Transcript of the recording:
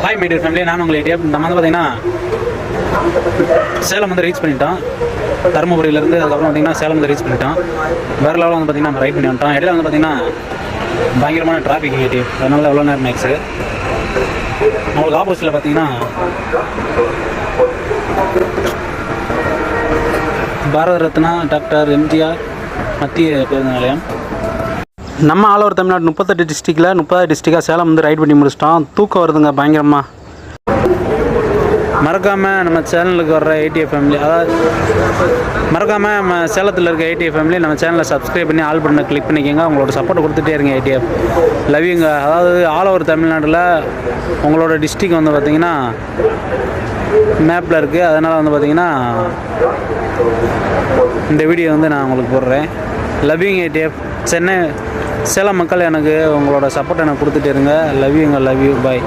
Hi my dear family, நான் உங்களை ADF. நம்ம வந்து பார்த்தீங்கன்னா சேலம் வந்து ரீச் பண்ணிட்டோம். தருமபுரியிலேருந்து அதுக்கப்புறம் பார்த்தீங்கன்னா சேலம் வந்து ரீச் பண்ணிட்டோம். வேறு லெவலில் வந்து பார்த்தீங்கன்னா நம்ம ரைட் பண்ணி வந்துட்டோம். இடையில வந்து பார்த்தீங்கன்னா பயங்கரமான டிராஃபிக் ஏடிஎஃப், அதனால எவ்வளோ நேரம் ஆயிடுச்சு. நம்மளுக்கு ஆப்போசிட்டில் பார்த்தீங்கன்னா பாரத ரத்னா டாக்டர் எம்ஜிஆர் மத்திய பேருந்து நிலையம். நம்ம ஆல் ஓவர் தமிழ்நாடு 38 டிஸ்ட்ரிக்டில் 30 டிஸ்ட்ரிக்டாக சேலம் வந்து ரைட் பண்ணி முடிச்சிட்டோம். தூக்கம் வருதுங்க பயங்கரமாக. மறக்காமல் நம்ம சேனலுக்கு வர்ற ஏடிஎஃப் ஃபேமிலி, அதாவது மறக்காமல் நம்ம சேலத்தில் இருக்க ஏடிஎஃப் ஃபேமிலி நம்ம சேனலை சப்ஸ்கிரைப் பண்ணி ஆல் பண்ண கிளிக் பண்ணிக்கோங்க. உங்களோட சப்போர்ட் கொடுத்துட்டே இருங்க ஏடிஎஃப். லவ்யூங்க. அதாவது ஆல் ஓவர் தமிழ்நாட்டில் உங்களோட டிஸ்ட்ரிக் வந்து பார்த்திங்கன்னா மேப்பில் இருக்குது. அதனால் வந்து பார்த்திங்கன்னா இந்த வீடியோ வந்து நான் உங்களுக்கு போடுறேன். லவ்யூங்க ஏடிஎஃப். சென்னை சேலம் மக்கள் எனக்கு உங்களோட சப்போர்ட் எனக்கு கொடுத்துட்டு இருங்க. Love you bye.